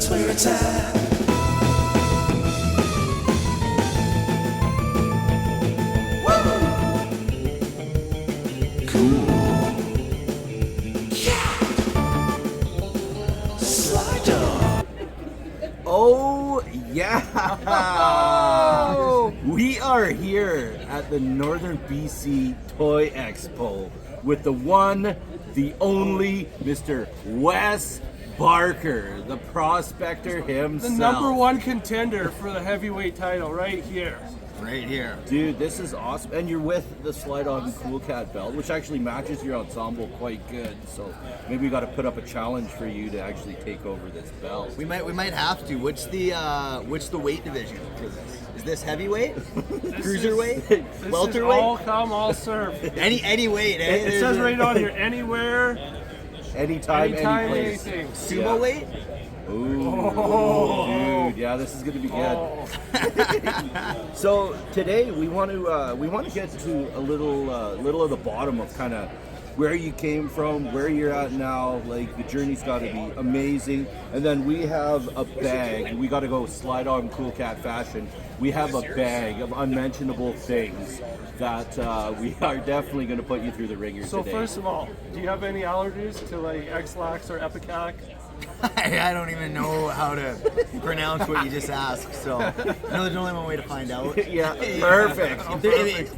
That's where it's at. Cool. Yeah. Sly Dogg. Oh, yeah! We are here at the Northern BC Toy Expo with the one, the only Mr. Wes Barker, the Prospector himself. The number one contender for the heavyweight title right here. Right here. Dude, this is awesome. And you're with the Sly Dogg and Cool Cat belt, which actually matches your ensemble quite good. So maybe we got to put up a challenge for you to actually take over this belt. We might have to. What's the weight division for this? Is this heavyweight? Cruiserweight? This Welterweight? is all come, all serve. Any weight. It says right on here, anywhere, Anytime, anytime, any place. anything. Sumo weight? Ooh, dude, yeah, this is gonna be good. So today we want to get to a little of the bottom of kind of where you came from, where you're at now. Like the journey's got to be amazing, and then we have a bag. We got to go Sly Dogg and Cool Cat fashion. We have a bag of unmentionable things that we are definitely going to put you through the ringer So today. first of all, do you have any allergies to like X-Lax or Epicac? I don't even know how to pronounce what you just asked, so no, there's only one way to find out. Yeah, perfect.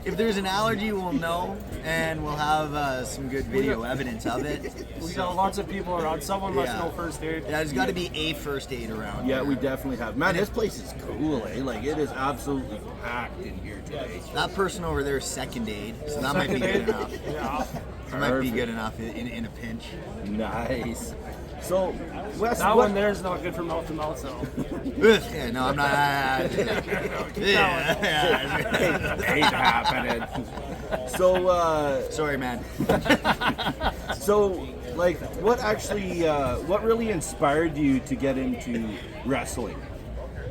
If there's an allergy, we'll know, and we'll have some good video evidence of it. We got lots of people around. Someone must know first aid. Yeah, there's got to be a first aid around. Yeah, here. we definitely have. Man, this place is cool, eh? Like, it is absolutely packed in here today. That person over there is second aid, so that might be good enough. Yeah. That might be good enough in a pinch. Nice. So, Wes, That what... one there is not good for mouth to mouth, though. Yeah, no, I'm not. ain't happening. So, Sorry, man. so, like, what actually, what really inspired you to get into wrestling?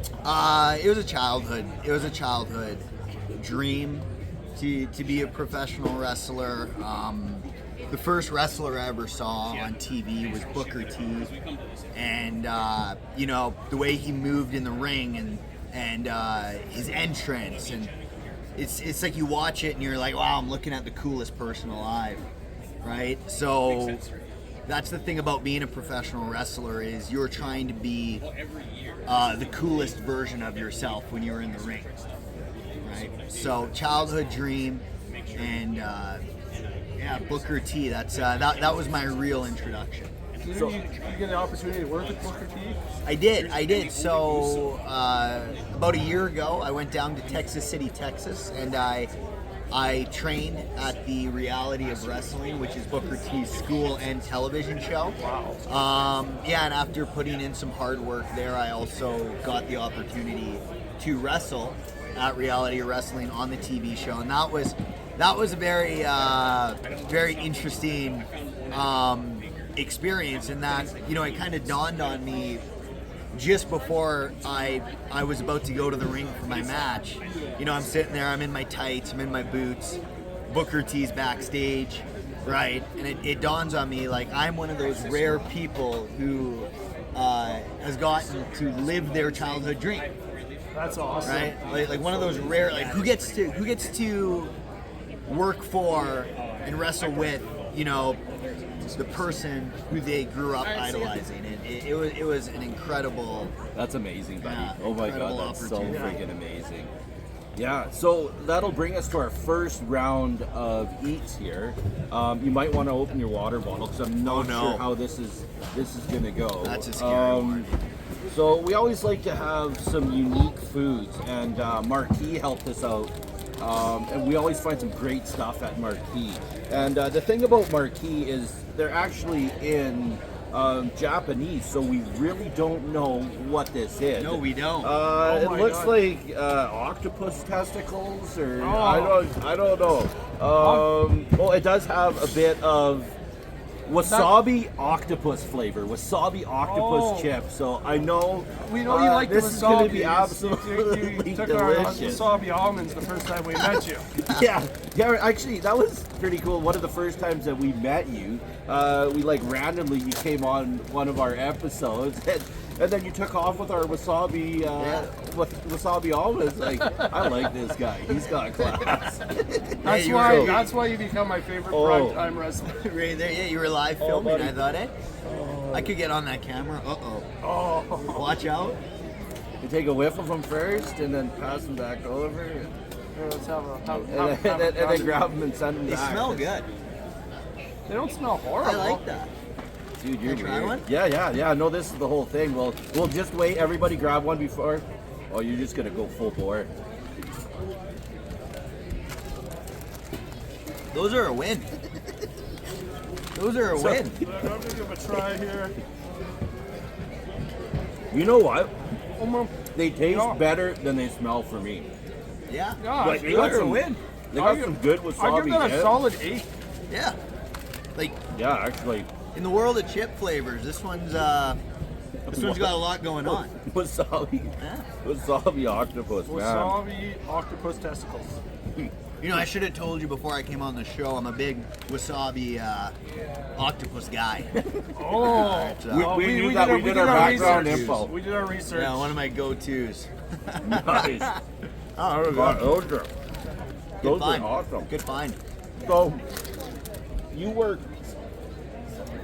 It was a childhood. It was a childhood dream to be a professional wrestler. The first wrestler I ever saw on TV was Booker T, and you know the way he moved in the ring and his entrance, and it's like you watch it and you're like, wow, I'm looking at the coolest person alive, right? So that's the thing about being a professional wrestler is you're trying to be the coolest version of yourself when you're in the ring, right? So childhood dream, and yeah, Booker T. That was my real introduction. So you get the opportunity to work with Booker T? I did. So about a year ago, I went down to Texas City, Texas, and I trained at the Reality of Wrestling, which is Booker T's school and television show. Wow. Yeah, and after putting in some hard work there, I also got the opportunity to wrestle at Reality of Wrestling on the TV show, and that was a very very interesting experience, in that, you know, it kind of dawned on me just before I was about to go to the ring for my match. You know, I'm sitting there, I'm in my tights, I'm in my boots, Booker T's backstage, right? And it dawns on me, like, I'm one of those rare people who has gotten to live their childhood dream. That's awesome. Right? Like one of those rare, like, who gets to work for and wrestle with, you know, the person who they grew up idolizing. And it was an incredible. That's amazing, buddy. Yeah, Oh my incredible God, that's so opportunity. freaking amazing. Yeah, so that'll bring us to our first round of eats here. You might want to open your water bottle because I'm not sure how this is gonna go. That's a scary one. So we always like to have some unique foods, and Marquis helped us out. And we always find some great stuff at Marquis. And the thing about Marquis is they're actually in Japanese, so we really don't know what this is. No, we don't. It my looks God. like octopus testicles, or I don't know. Well, it does have a bit of wasabi octopus flavor, wasabi octopus chip. So I know We know you like the wasabi. this is going to be absolutely you took our delicious. wasabi almonds the first time we met you. Yeah, actually, that was pretty cool. One of the first times that we met you, we like randomly you came on one of our episodes, And then you took off with our wasabi, with wasabi almonds. Like, I like this guy. He's got class. That's why you become my favorite primetime wrestler. Right there, yeah, you were live filming. I thought, I could get on that camera. Oh. Watch out. You take a whiff of them first, and then pass them back over. Here, let's have a And then grab them and send them They back. smell good. They don't smell horrible. I like that. Dude, you're Can I try weird. one? Yeah. No, this is the whole thing. We'll just wait. Everybody grab one before. Oh, you're just gonna go full bore. Those are a win. Those are a win. I'm gonna give it a try here. You know what? Oh, man. They taste Yeah. better than they smell for me. Yeah. Yeah, Like, it's they good. got some win. They got some good wasabi. I give that a dip. solid 8. Yeah. Like Yeah, actually. in the world of chip flavors, this one's got a lot going on. Wasabi. Yeah. Wasabi octopus, man. Wasabi octopus testicles. You know, I should have told you before I came on the show. I'm a big wasabi octopus guy. Oh, We knew that. We did our background info. We did our research. Yeah, one of my go-tos. Nice. Oh, Those are find. awesome. Good find. So, you work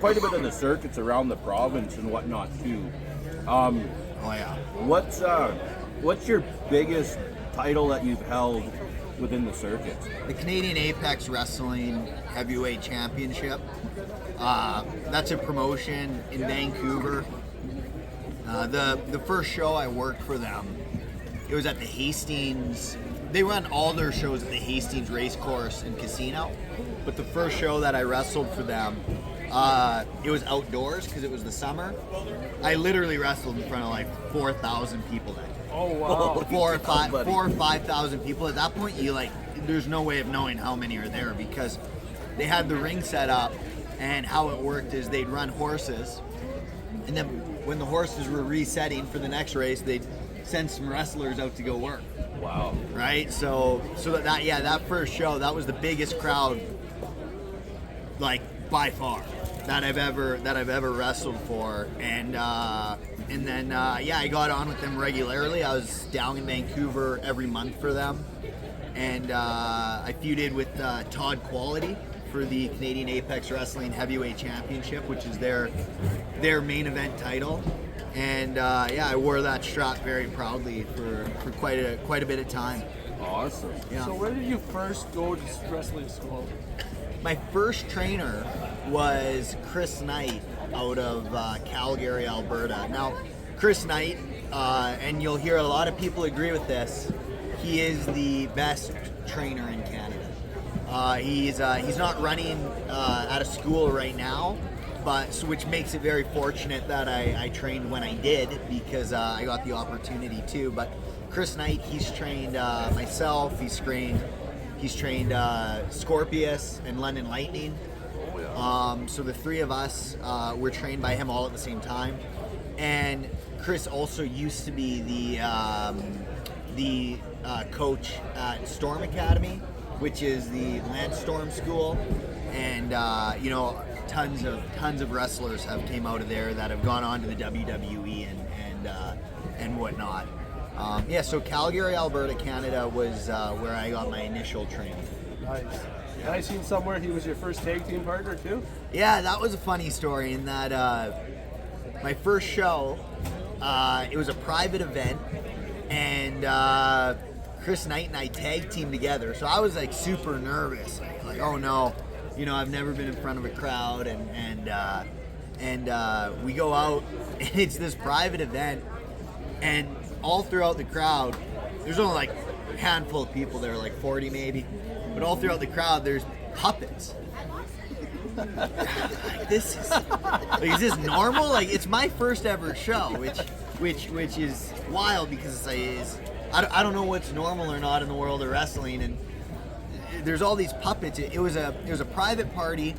quite a bit in the circuits around the province and whatnot too. Oh yeah. What's your biggest title that you've held within the circuits? The Canadian Apex Wrestling Heavyweight Championship. That's a promotion in Vancouver. The first show I worked for them, it was at the Hastings. They run all their shows at the Hastings Racecourse and Casino. But the first show that I wrestled for them, it was outdoors because it was the summer. I literally wrestled in front of like 4,000 people that day. Oh wow. 4,000 or 5,000 people. At that point, there's no way of knowing how many are there because they had the ring set up, and how it worked is they'd run horses, and then when the horses were resetting for the next race, they'd send some wrestlers out to go work. Wow. Right? So that first show, that was the biggest crowd, like by far, that I've ever wrestled for, and then I got on with them regularly. I was down in Vancouver every month for them, and I feuded with Todd Quality for the Canadian Apex Wrestling Heavyweight Championship, which is their main event title. And I wore that strap very proudly for quite a bit of time. Awesome. Yeah. So where did you first go to wrestling school? My first trainer was Chris Knight out of Calgary, Alberta. Now, Chris Knight, and you'll hear a lot of people agree with this, he is the best trainer in Canada. He's not running at a school right now, which makes it very fortunate that I trained when I did, because I got the opportunity to. But Chris Knight, he's trained myself. He's trained Scorpius and London Lightning. So the three of us were trained by him all at the same time. And Chris also used to be the coach at Storm Academy, which is the Lance Storm school. And tons of wrestlers have came out of there that have gone on to the WWE and whatnot. So Calgary, Alberta, Canada was where I got my initial training. Nice. And I seen somewhere he was your first tag team partner too. Yeah, that was a funny story in that my first show, it was a private event, and Chris Knight and I tag teamed together. So I was like super nervous, like oh no, I've never been in front of a crowd, and we go out, and it's this private event, and all throughout the crowd, there's only like a handful of people there, like 40 maybe, but all throughout the crowd there's puppets. Like, is this normal? Like, it's my first ever show, which is wild because I don't know what's normal or not in the world of wrestling, and there's all these puppets. It was a private party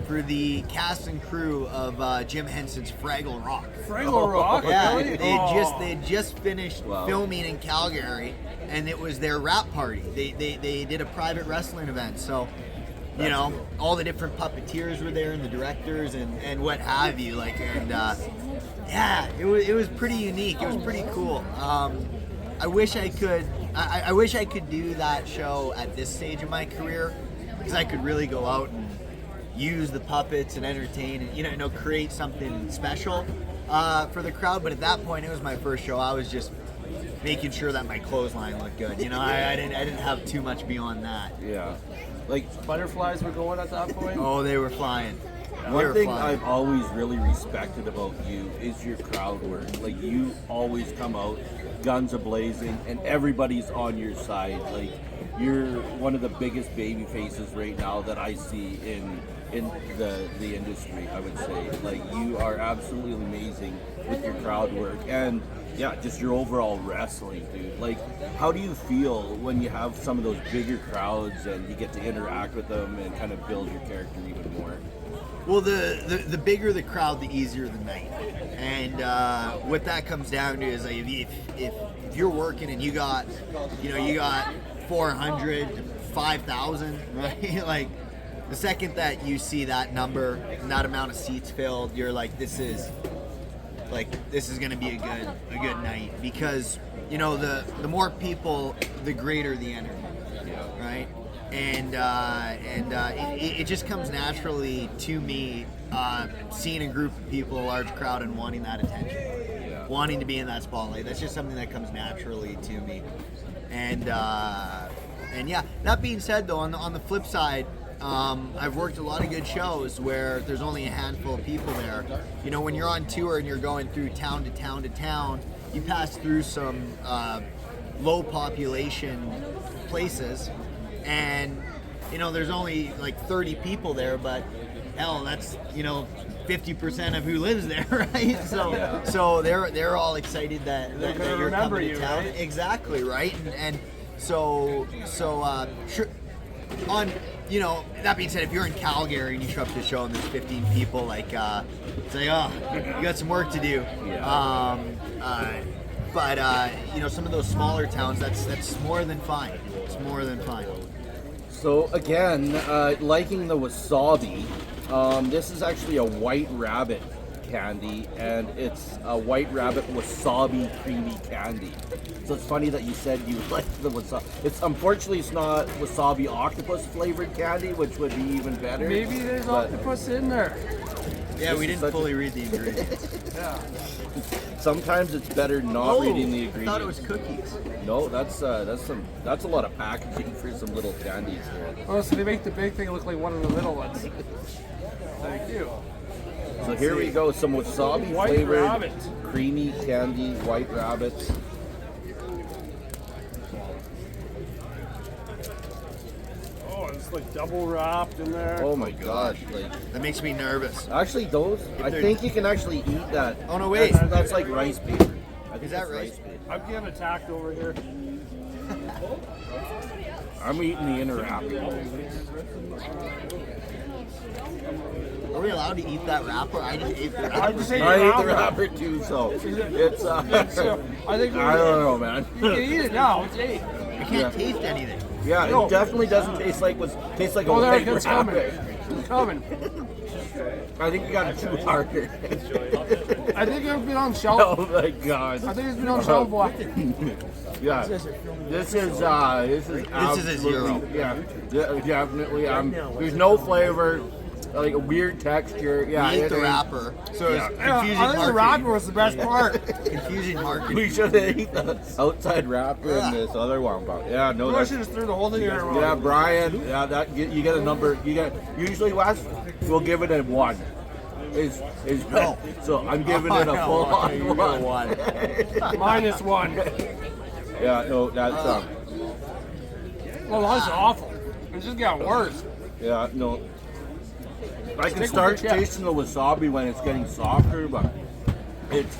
for the cast and crew of Jim Henson's Fraggle Rock. Fraggle Rock? Yeah, Really? they had just finished filming in Calgary, and it was their rap party. They did a private wrestling event. So you know, all the different puppeteers were there and the directors and what have you. Like, and yeah, it was pretty unique. It was pretty cool. I wish I could. I wish I could do that show at this stage of my career, because I could really go out and use the puppets and entertain and you know create something special for the crowd. But at that point, it was my first show. I was just making sure that my clothesline looked good. You know, I didn't have too much beyond that. Yeah. Like, Butterflies were going at that point. Oh, they were flying. one thing I've always really respected about you is your crowd work. Like, you always come out guns a-blazing and everybody's on your side. Like, you're one of the biggest baby faces right now that I see in the industry, I would say. Like, you are absolutely amazing with your crowd work and yeah, just your overall wrestling, dude. Like, how do you feel when you have some of those bigger crowds and you get to interact with them and kind of build your character even more? Well, the bigger the crowd, the easier the night. And what that comes down to is, like, if you're working and you got 400, 5,000, right? Like, the second that you see that number and that amount of seats filled, you're like, this is going to be a good night, because you know the more people, the greater the energy, right? And it just comes naturally to me, seeing a group of people, a large crowd, and wanting that attention, wanting to be in that spotlight. That's just something that comes naturally to me. And yeah. That being said, though, on the flip side, I've worked a lot of good shows where there's only a handful of people there. You know, when you're on tour and you're going through town to town to town, you pass through some low population places, and you know there's only like 30 people there, but hell, that's 50% of who lives there, right? So they're all excited that you're coming to town. Right? Exactly, right? And so sure. On, that being said, if you're in Calgary and you show up to the show and there's 15 people, like, it's like, oh, you got some work to do. But some of those smaller towns, that's more than fine. It's more than fine. So again, liking the wasabi, this is actually a White Rabbit candy, and it's a White Rabbit wasabi creamy candy. So it's funny that you said you like the wasabi. Unfortunately it's not wasabi octopus flavored candy, which would be even better. Maybe there's octopus in there. Yeah, we didn't fully read the ingredients. Yeah. Sometimes it's better not reading the ingredients. I thought it was cookies. No, that's a lot of packaging for some little candies there. Oh, so they make the big thing look like one of the little ones. Thank you. So here we go, some wasabi White flavored Rabbit. creamy candy, White Rabbit. Oh, it's like double wrapped in there. Oh my gosh, like, That makes me nervous. actually those, I think you can actually eat that. Oh, no, wait. That's like rice paper. I think Is that that's rice paper? I'm getting attacked over here. I'm eating the inner wrapper. Are we allowed to eat that wrapper? I just ate the I wrapper. just ate I the ate the wrapper. wrapper too, so it's I think I don't know, man. You can eat it now. It's 8. I can't taste anything. Yeah, No. it definitely doesn't taste like a Oh, there White it's coming. Rabbit. It's coming. I think you got it too harder. I think it's been on shelf. Oh my god. I think it's been on shelf block. Yeah, this is a zero. Yeah, definitely. There's no flavor, like a weird texture. Yeah, We ate it the is- wrapper. So it's Yeah. confusing I think the marketing. wrapper was the best part. Confusing marketing. We should have eaten the outside wrapper and this other one, but yeah, no. I That's, should just threw the whole thing in there. yeah, Brian. Yeah, that you get a number. You get usually Wes will give it a 1. Is No. So I'm giving it a full on You got 1. one. -1. Yeah, no, that's Well, that's awful. It just got worse. yeah, no. I can with start the chip. tasting the wasabi when it's getting softer, but it's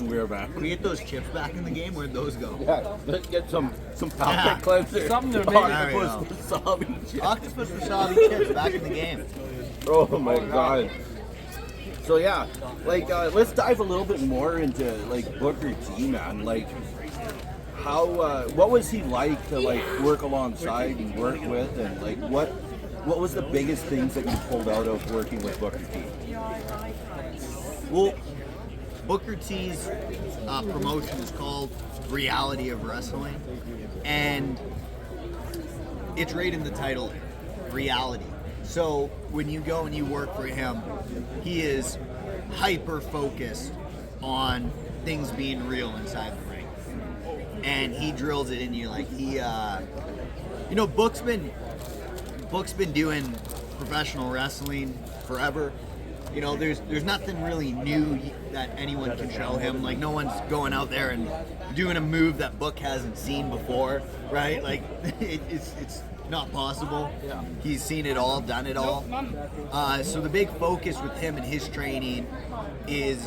weird, man. We get those chips back in the game. Where'd those go? Yeah, let's get some palate Yeah. cleanser. Something to make Octopus it- wasabi chips. Octopus wasabi chips back in the game. Oh my god. So yeah, like let's dive a little bit more into like Booker T, man. Like how what was he like to like work alongside and work with, and like what was the biggest things that you pulled out of working with Booker T? Well, Booker T's promotion is called Reality of Wrestling, and it's right in the title, reality. So when you go and you work for him, he is hyper focused on things being real inside the ring, and he drills it in you. Like Book's been doing professional wrestling forever. There's nothing really new that anyone can show him. Like, no one's going out there and doing a move that Book hasn't seen before, right? Like, it's not possible. Yeah. He's seen it all, done it all. So the big focus with him and his training is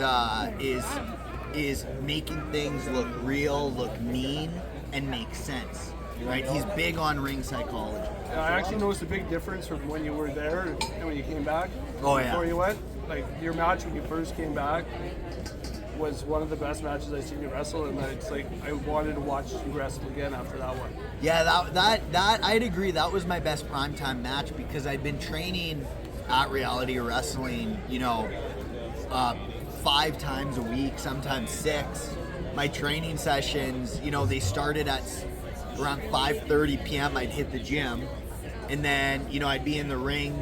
making things look real, look mean, and make sense. Right? He's big on ring psychology. I actually noticed a big difference from when you were there and when you came back. Oh, yeah. Before you went, like your match when you first came back was one of the best matches I've seen you wrestle, and it's like I wanted to watch you wrestle again after that one. Yeah, that I'd agree. That was my best primetime match because I'd been training at Reality Wrestling, 5 times a week, sometimes 6. My training sessions, they started at around 5:30 p.m. I'd hit the gym, and then I'd be in the ring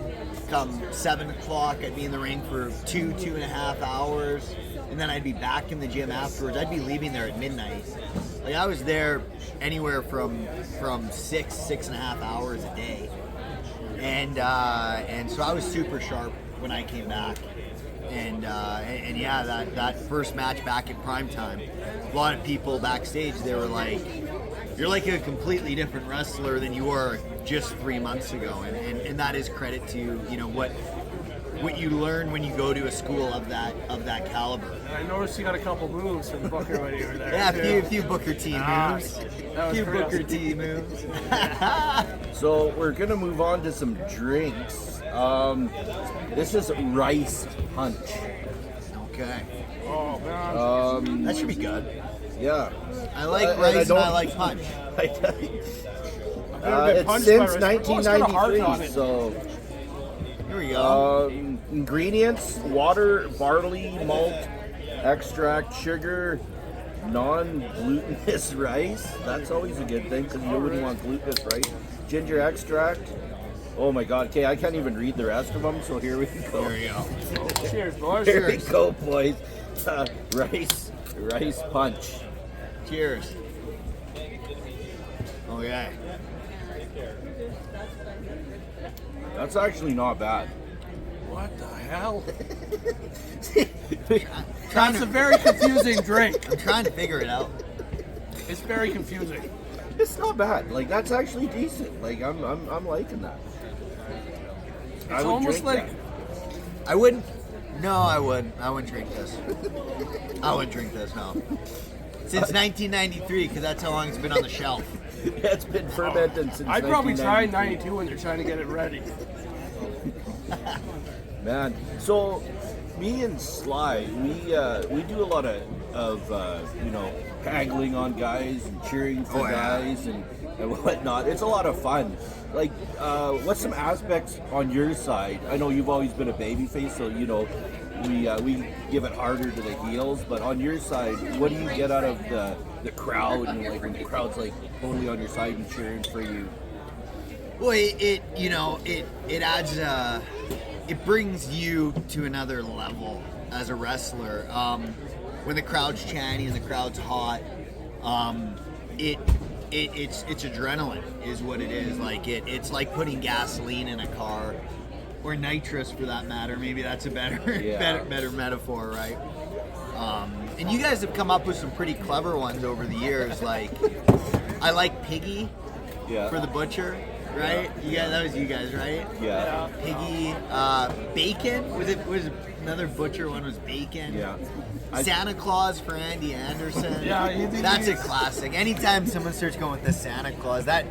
come 7 o'clock. I'd be in the ring for 2.5 hours, and then I'd be back in the gym afterwards. I'd be leaving there at midnight. Like, I was there anywhere from 6.5 hours a day, and so I was super sharp when I came back. And yeah, that first match back at primetime, a lot of people backstage, they were like, "You're like a completely different wrestler than you were just 3 months ago," and that is credit to what you learn when you go to a school of that caliber. And I noticed you got a couple moves from Booker when you were there. Yeah, a few Booker T moves. That was Few pretty Booker awesome. T moves. So we're gonna move on to some drinks. This is Rice Punch. Okay, Oh man. that should be good. Yeah. I like And rice and I don't- like punch. I've never been It's punched by since Rice. Oh, it's got a heart on 1993. it. So Here we go. ingredients: water, barley, malt, extract, sugar, non-glutinous rice. That's always a good thing because you wouldn't want glutinous rice. Ginger extract. Oh my God. Okay, I can't even read the rest of them. So here we go. Here we go. Cheers, boys. Here we Cheers. go, boys. Rice punch. Cheers. Okay. That's actually not bad. What the hell? Trying That's a to, very confusing drink. I'm trying to figure it out. It's very confusing. It's not bad. Like, that's actually decent. Like, I'm liking that. It's almost like I wouldn't. No, I wouldn't. I wouldn't drink this. I wouldn't drink this. No. Since 1993, because that's how long it's been on the shelf. It's been fermented since I'd probably try 1993. 92 when they're trying to get it ready. Man, so me and Sly, we do a lot of haggling on guys and cheering for Oh, yeah. guys and whatnot. It's a lot of fun. Like, what's some aspects on your side? I know you've always been a babyface, so we give it harder to the heels. But on your side, what do you get out of the crowd and like when the crowd's like totally on your side and cheering for you? Well, it adds it brings you to another level as a wrestler. When the crowd's chanting and the crowd's hot, it's adrenaline is what it is. Like it's like putting gasoline in a car, or nitrous for that matter. Maybe that's a better Yeah. better metaphor, right? And you guys have come up with some pretty clever ones over the years. Like I like Piggy Yeah. for the butcher, right? You guys, that was you guys, right? Yeah. Piggy, Bacon. Was it another butcher one? Was Bacon? Yeah. Santa Claus for Andy Anderson. Yeah, you think that's a he's- classic. Anytime someone starts going with the Santa Claus, that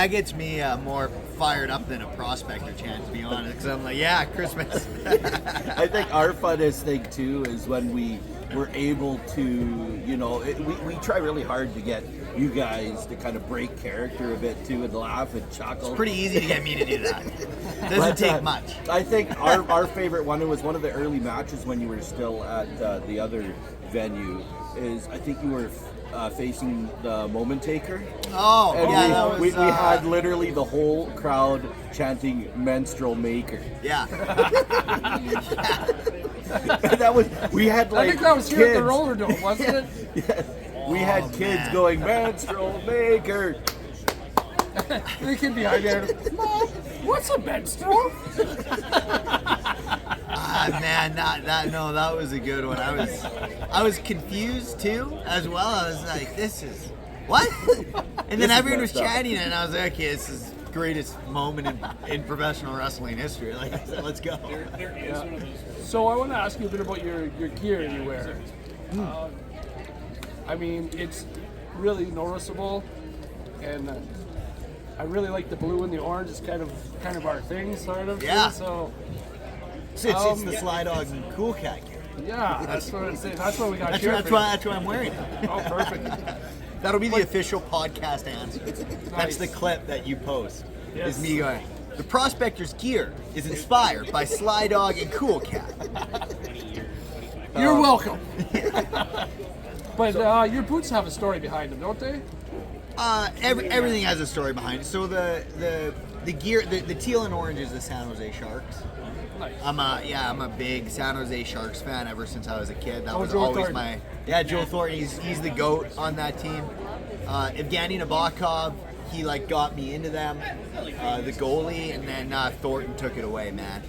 gets me more fired up than a Prospector chant, to be honest. Because I'm like, yeah, Christmas. I think our funnest thing too is when we we're able to, you know, we try really hard to get you guys to kind of break character a bit too and laugh and chuckle. It's pretty easy to get me to do that. Doesn't take much. I think our favorite one, it was one of the early matches when you were still at the other venue, is I think you were facing the Moment Taker. Oh, And yeah, we had literally the whole crowd chanting "Menstrual Maker." Yeah. That was, we had like I think that was here at the kids. roller dome, wasn't it? Yes. We had kids man. going "Menstrual Maker." The kid behind there, Mom, what's a menstrual? Man, that was a good one. I was confused too, as well. I was like, this is what? And then This is everyone was messed up. chanting it, and I was like, okay, this is the greatest moment in professional wrestling history. Like, I said, let's go. So I want to ask you a bit about your gear you wear. I mean, it's really noticeable, and I really like the blue and the orange. It's kind of our thing, sort of. Yeah. So It's the Sly Dogg and Cool Cat gear. yeah, that's what I'm saying. That's what we got That's, here. that's why I'm wearing it. Oh, perfect. That'll be the official podcast answer. Nice. That's the clip that you post. Yes. Is me going, the Prospector's gear is inspired by Sly Dogg and Cool Cat. You're welcome. But your boots have a story behind them, don't they? Everything has a story behind it. So the gear, the teal and orange is the San Jose Sharks. Nice. I'm a big San Jose Sharks fan ever since I was a kid. That was Joe always Thornton. Joe Thornton. He's the GOAT on that team. Evgeny Nabokov, he like got me into them, the goalie, and then Thornton took it away, man.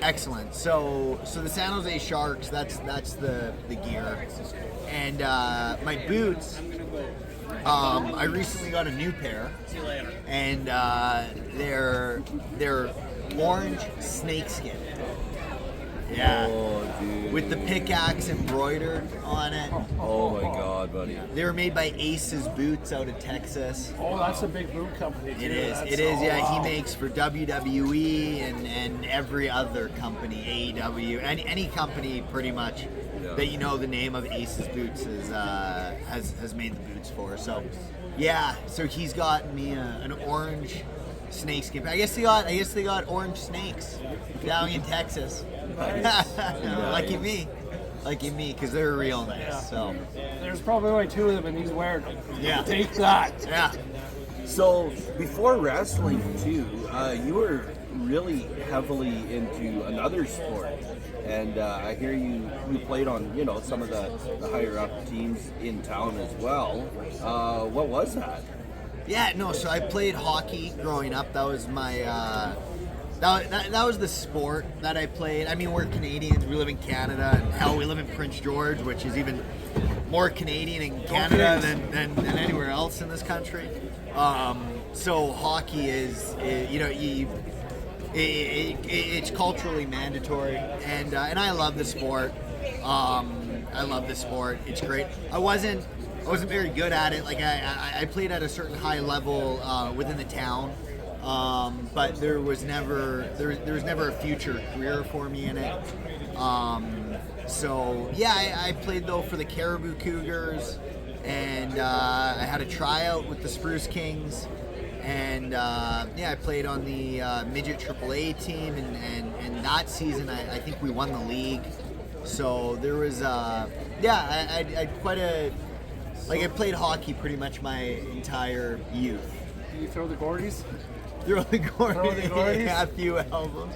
Excellent. So the San Jose Sharks, that's the gear, and my boots. I recently got a new pair, and they're orange snakeskin. Yeah. Oh, dude. With the pickaxe embroidered on it. Oh my God, buddy. They were made by Ace's Boots out of Texas. Oh, that's a big boot company. Too. It is. That's- It is. oh, Yeah, wow. he makes for WWE and every other company, AEW, any company pretty much that you know the name of Ace's Boots has made the boots for. So, yeah. So he's got me an orange snakeskin. I guess they got orange snakes down in Texas. Lucky me, because they're real nice. Yeah. So, There's probably only two of them, and he's wearing them. Yeah. Take that. yeah. So before wrestling too, you were really heavily into another sport, and I hear you played on some of the higher up teams in town as well. What was that? Yeah, no. So I played hockey growing up. That was my that was the sport that I played. I mean, we're Canadians. We live in Canada, and hell, we live in Prince George, which is even more Canadian in Canada than anywhere else in this country. So hockey is it's culturally mandatory, and I love the sport. I love the sport. It's great. I wasn't very good at it. Like I played at a certain high level within the town, but there was never a future career for me in it. So yeah, I played though for the Caribou Cougars, and I had a tryout with the Spruce Kings, and I played on the midget AAA team, and that season I think we won the league. So there was I quite a I played hockey pretty much my entire youth. Did you throw the Gordies? Throw the Gordies? yeah, a few albums.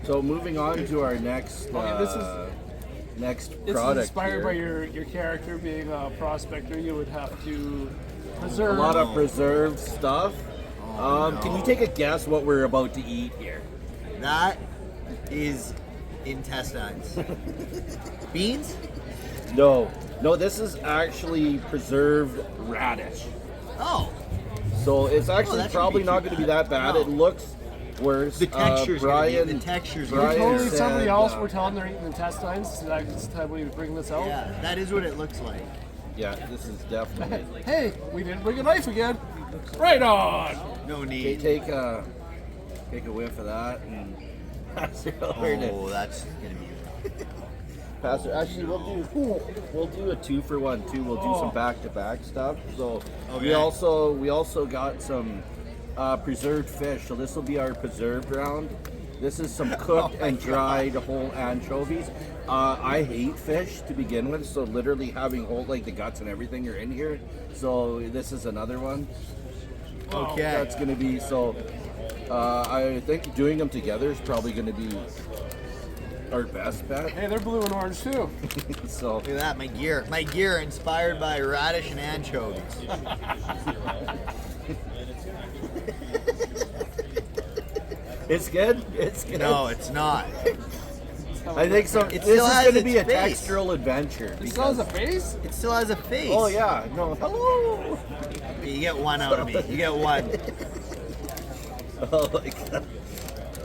So moving on to our next This is product. inspired by here. your character being a prospector. You would have to A preserve. lot of preserved stuff. Can you take a guess what we're about to eat here? That is intestines. Beans? No, this is actually preserved radish. Oh, So it's actually that shouldn't probably be not too going to be bad. that bad. No. It looks worse. the texture's gonna Brian, be, the texture's You're gonna be- Brian totally somebody said, else. We're telling they're eating intestines. Next time we bring this out. Yeah, that is what it looks like. Yeah, this is definitely. Hey, we didn't bring a knife again. Right on. No Okay, need. take a whiff of that. And pass her over to Oh, that's gonna be. pass her. Actually, we'll do a 2-for-1 too. We'll do some back-to-back stuff. So we also got some preserved fish. So this will be our preserved round. This is some cooked and dried whole anchovies. I hate fish to begin with, so literally having whole, like the guts and everything are in here. So this is another one. Okay. That's gonna be so. I think doing them together is probably gonna be our best bet. Hey, they're blue and orange too. So Look at that, my gear. My gear inspired by radish and anchovies. it's good. It's good. No, it's not. I think so. It This still is has going to be a its face. textural adventure. It still has a face? It still has a face. Oh yeah. No. Hello. You get one out of me. You get one. Oh my god.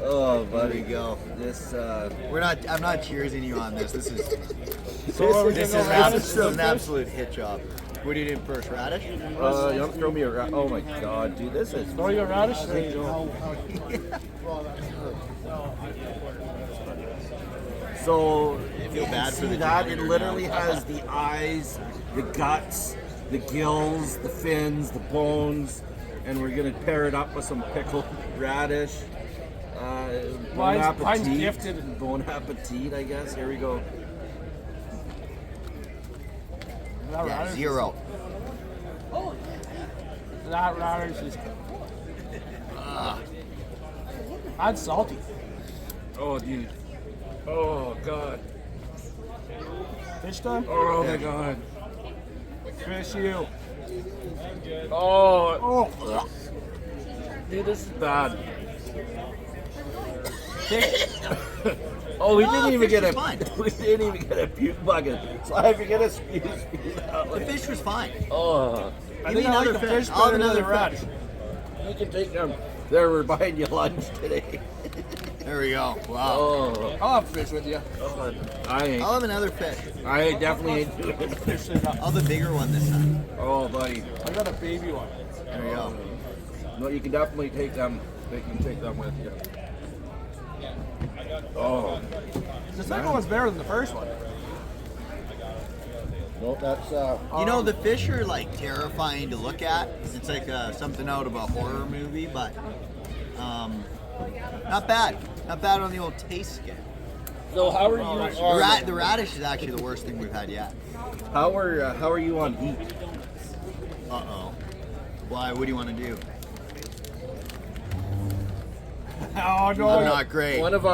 Oh, There buddy. you go. This. We're not. I'm not cheersing you on this. This is. So This is an absolute hit job. What do you do first, radish? You don't throw me around. Oh my god, dude. This is. Throw you a radish? There you go. So if Feel you bad see for the that, it janitor literally now. has the eyes, the guts, the gills, the fins, the bones, and we're gonna pair it up with some pickled radish. Bon Mine's appetit. gifted. Bon appetit, I guess. Here we go. That Yeah, radish, 0. that radish is. That's salty. Oh, dude. Oh god. Fish time? Oh my god. Fish you. Oh, Oh. dude, this is bad. Take- Oh, we No, didn't even fish get is a fine. we didn't even get a puke bucket. So I forget to speed out. The Like, fish was fine. oh, I Give me think I like another the fish. fish I'll have better than another the radish. fish. you can take them. There, we're buying you lunch today. There we go. Wow. Oh, I'll have fish with you. God. I ain't. I'll have another fish. I definitely ain't doing it. Fish it up. I'll have the bigger one this time. Oh, buddy. I got a baby one. There we go. No, you can definitely take them. You can take them with you. Oh, The second one's better than the first one. no, that's You know, the fish are like terrifying to look at. It's like something out of a horror movie, but not bad. Not bad on the old taste scale. So how are you? The radish is actually the worst thing we've had yet. How are you on heat? Uh-oh. Why? What do you want to do? Oh no. I'm not great. One of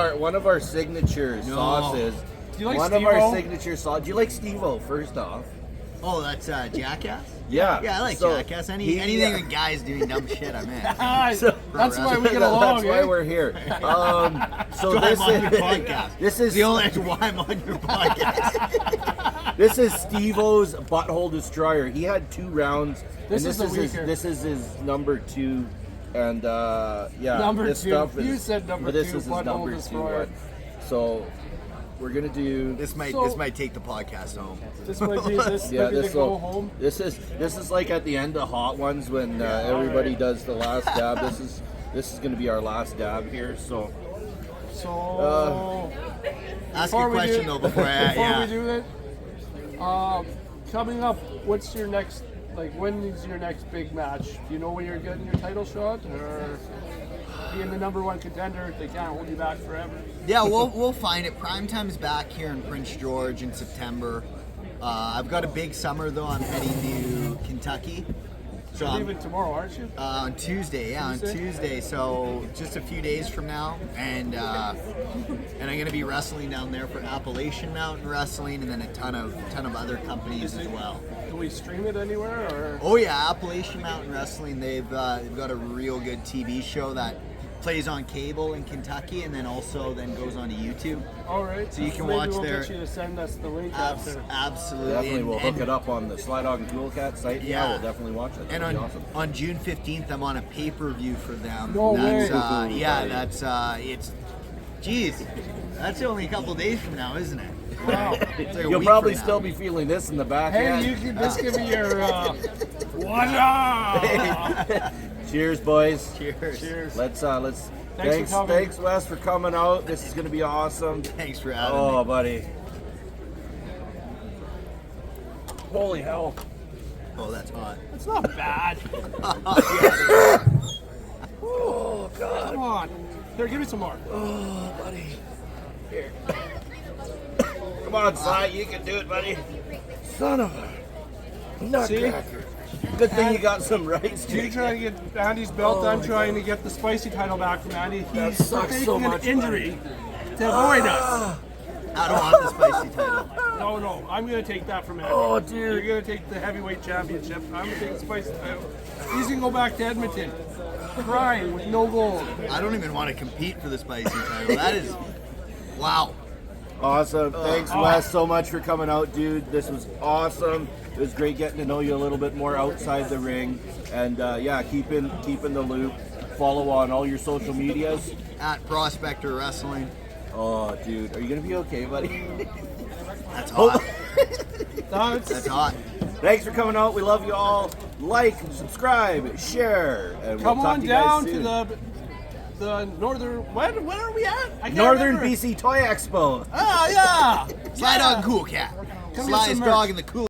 our signature sauces. Do you like one of our Steve-O? signature sauce. Do you like Steve-O? First off, Oh, that's Jackass? yeah. Yeah, I like So, Jackass. he- Anything with guys doing dumb shit, I'm in. So- That's why we get along. That's why eh? we're here. So That's this why I'm on is your podcast. this is the only that's why I'm on your podcast. this is Steve-O's Butthole Destroyer. He had 2 rounds. This and is the weaker. this is his number 2, and yeah, Number this 2. stuff is, You said number but this 2, is his Butthole number 2 Destroyer. one. So we're gonna do This might So- take the podcast home. This might be this Yeah, might be the this go will. home. This is like at the end of Hot Ones when everybody does the last dab. This is going to be our last dab here. So So Ask before a we question do- though before I before yeah. we do that, coming up, what's your next? Like, when is your next big match? Do you know when you're getting your title shot, or being the number 1 contender, they can't hold you back forever? Yeah, we'll find it. Primetime's back here in Prince George in September. I've got a big summer though. I'm heading to Kentucky. So You're I'm, leaving tomorrow, aren't you? on Tuesday, yeah, on Tuesday? Tuesday. So just a few days from now, and I'm gonna be wrestling down there for Appalachian Mountain Wrestling, and then a ton of other companies as well. Can we stream it anywhere, or? Oh yeah, Appalachian Mountain Wrestling. They've got a real good TV show that plays on cable in Kentucky, and then goes on to YouTube. All right. So you can maybe watch we'll their- get you to send us the link after. Absolutely. definitely we'll hook and, it up on the Sly Dogg and Toolcat site. Yeah. We'll definitely watch it. And That'd on, be awesome. on June 15th, I'm on a pay-per-view for them. No that's, way. yeah, that's it's. Geez, that's only a couple days from now, isn't it? Wow. It's like a You'll week probably from now. still be feeling this in the back Hey, end. you can. This could be your. What up? Cheers, boys. Cheers. Cheers. Let's Thanks for coming. Thanks, Wes, for coming out. This is going to be awesome. Thanks for having Oh, me. buddy. Holy hell. Oh, that's hot. It's not bad. Oh, God. Come on. Here, give me some more. Oh, buddy. Here. Come on, Sly. You can do it, buddy. Son of a nutcracker. Good thing you got some rice. You're trying to get Andy's belt. I'm trying to get the spicy title back from Andy. That He's sucks faking so an much, injury to avoid us. I don't want the spicy title. No, I'm going to take that from Andy. Oh, dude. You're going to take the heavyweight championship. I'm going to take the spicy title. He's going to go back to Edmonton, crying with no gold. I don't even want to compete for the spicy title. That is, wow. Awesome. Thanks, Wes, so much for coming out, dude. This was awesome. It was great getting to know you a little bit more outside the ring. And yeah, keep in the loop. Follow on all your social medias. At Prospector Wrestling. Oh, dude. Are you going to be okay, buddy? That's hot. That's That's hot. Thanks for coming out. We love you all. Like, subscribe, share. And Come we'll talk on to you guys down soon. to the northern. When are we at? I can't Northern remember. BC Toy Expo. Ah, yeah. Sly Dogg and Cool Cat. Come get Sly's some dog merch. and the cool.